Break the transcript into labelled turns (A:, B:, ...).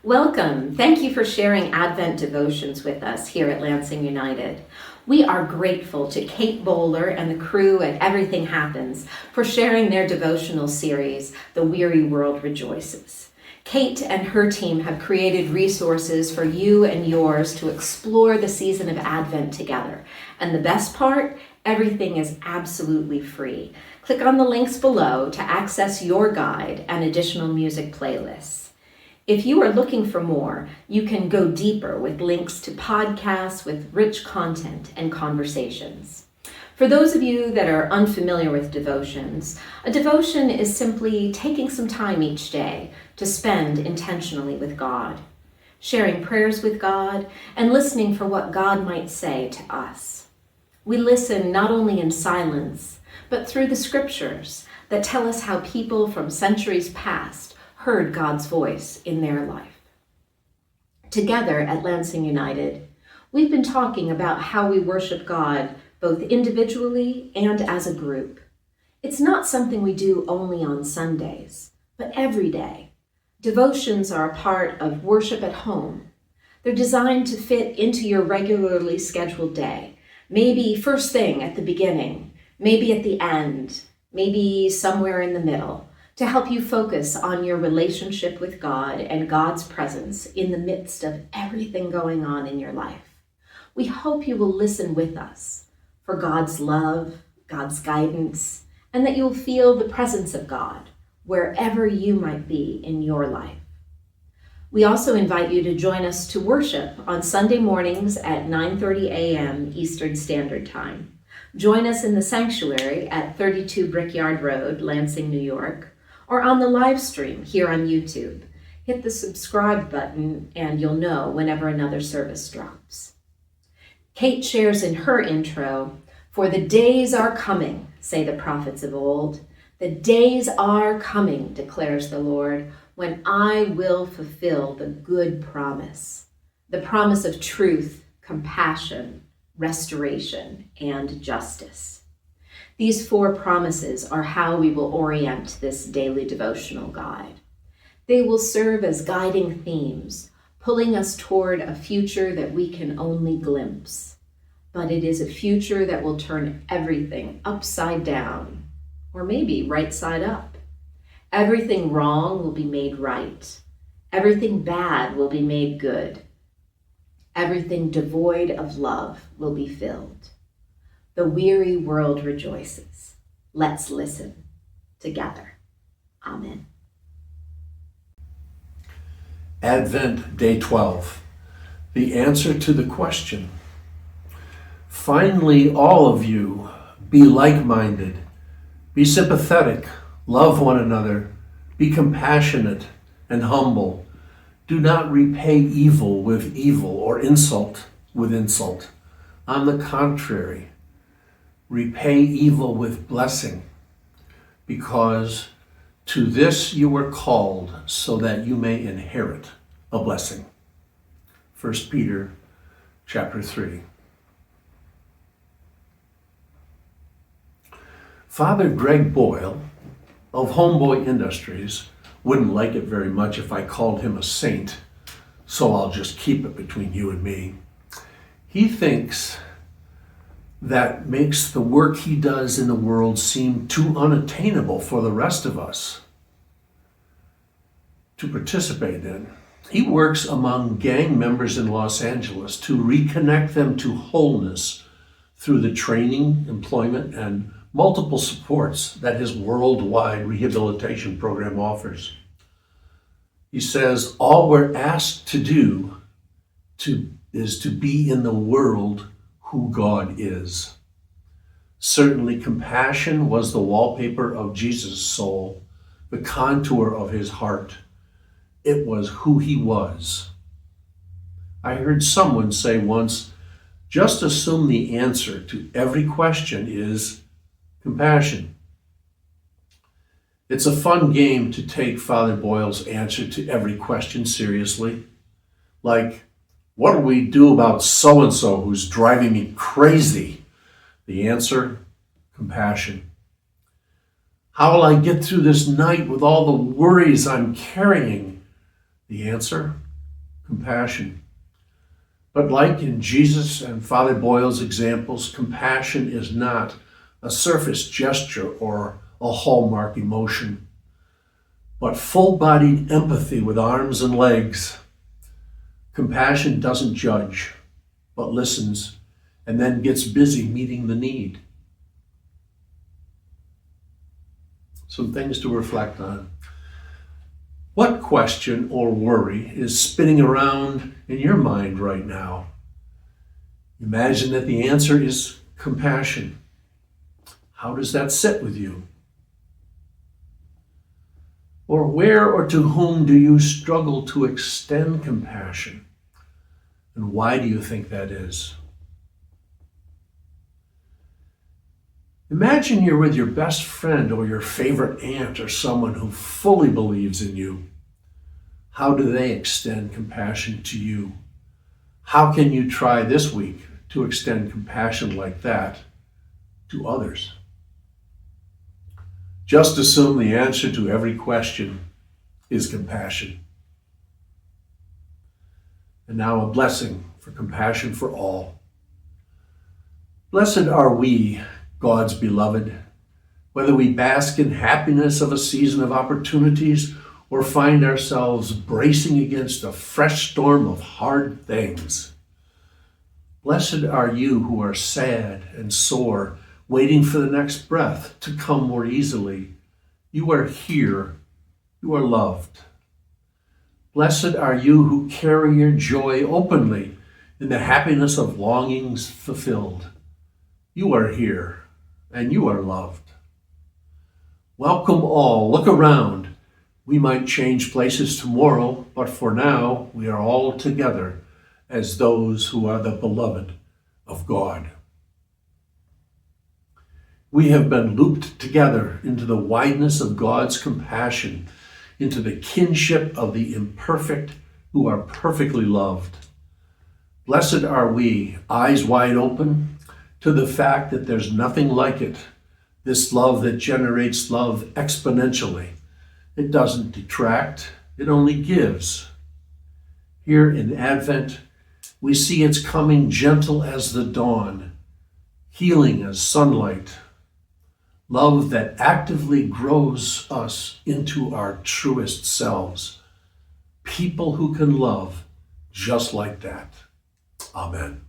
A: Welcome. Thank you for sharing Advent devotions with us here at Lansing United. We are grateful to Kate Bowler and the crew at Everything Happens for sharing their devotional series, The Weary World Rejoices. Kate and her team have created resources for you and yours to explore the season of Advent together. And the best part, everything is absolutely free. Click on the links below to access your guide and additional music playlists. If you are looking for more, you can go deeper with links to podcasts with rich content and conversations. For those of you that are unfamiliar with devotions, a devotion is simply taking some time each day to spend intentionally with God, sharing prayers with God, and listening for what God might say to us. We listen not only in silence, but through the scriptures that tell us how people from centuries past heard God's voice in their life. Together at Lansing United, we've been talking about how we worship God both individually and as a group. It's not something we do only on Sundays, but every day. Devotions are a part of worship at home. They're designed to fit into your regularly scheduled day, maybe first thing at the beginning, maybe at the end, maybe somewhere in the middle, to help you focus on your relationship with God and God's presence in the midst of everything going on in your life. We hope you will listen with us for God's love, God's guidance, and that you'll feel the presence of God wherever you might be in your life. We also invite you to join us to worship on Sunday mornings at 9:30 a.m. Eastern Standard Time. Join us in the sanctuary at 32 Brickyard Road, Lansing, New York, or on the live stream here on YouTube. Hit the subscribe button and you'll know whenever another service drops. Kate shares in her intro, "For the days are coming, say the prophets of old. The days are coming, declares the Lord, when I will fulfill the good promise, the promise of truth, compassion, restoration, and justice." These 4 promises are how we will orient this daily devotional guide. They will serve as guiding themes, pulling us toward a future that we can only glimpse. But it is a future that will turn everything upside down, or maybe right side up. Everything wrong will be made right. Everything bad will be made good. Everything devoid of love will be filled. The weary world rejoices. Let's listen together. Amen.
B: Advent Day 12, the answer to the question. Finally, all of you, be like-minded, be sympathetic, love one another, be compassionate and humble. Do not repay evil with evil or insult with insult. On the contrary, repay evil with blessing, because to this you were called, so that you may inherit a blessing. 1 Peter chapter 3. Father Greg Boyle of Homeboy Industries wouldn't like it very much if I called him a saint, so I'll just keep it between you and me. He thinks that makes the work he does in the world seem too unattainable for the rest of us to participate in. He works among gang members in Los Angeles to reconnect them to wholeness through the training, employment, and multiple supports that his worldwide rehabilitation program offers. He says, all we're asked to do is to be in the world who God is. Certainly compassion was the wallpaper of Jesus' soul, the contour of his heart. It was who he was. I heard someone say once, just assume the answer to every question is compassion. It's a fun game to take Father Boyle's answer to every question seriously. Like, what do we do about so-and-so who's driving me crazy? The answer, compassion. How will I get through this night with all the worries I'm carrying? The answer, compassion. But like in Jesus and Father Boyle's examples, compassion is not a surface gesture or a hallmark emotion, but full-bodied empathy with arms and legs. Compassion doesn't judge, but listens and then gets busy meeting the need. Some things to reflect on. What question or worry is spinning around in your mind right now? Imagine that the answer is compassion. How does that sit with you? Or where or to whom do you struggle to extend compassion? And why do you think that is? Imagine you're with your best friend or your favorite aunt or someone who fully believes in you. How do they extend compassion to you? How can you try this week to extend compassion like that to others? Just assume the answer to every question is compassion. And now a blessing for compassion for all. Blessed are we, God's beloved, whether we bask in happiness of a season of opportunities or find ourselves bracing against a fresh storm of hard things. Blessed are you who are sad and sore, waiting for the next breath to come more easily. You are here. You are loved. Blessed are you who carry your joy openly in the happiness of longings fulfilled. You are here. And you are loved. Welcome all. Look around. We might change places tomorrow, but for now, we are all together as those who are the beloved of God. We have been looped together into the wideness of God's compassion, into the kinship of the imperfect who are perfectly loved. Blessed are we, eyes wide open, to the fact that there's nothing like it, this love that generates love exponentially. It doesn't detract, it only gives. Here in Advent, we see its coming gentle as the dawn, healing as sunlight, love that actively grows us into our truest selves, people who can love just like that. Amen.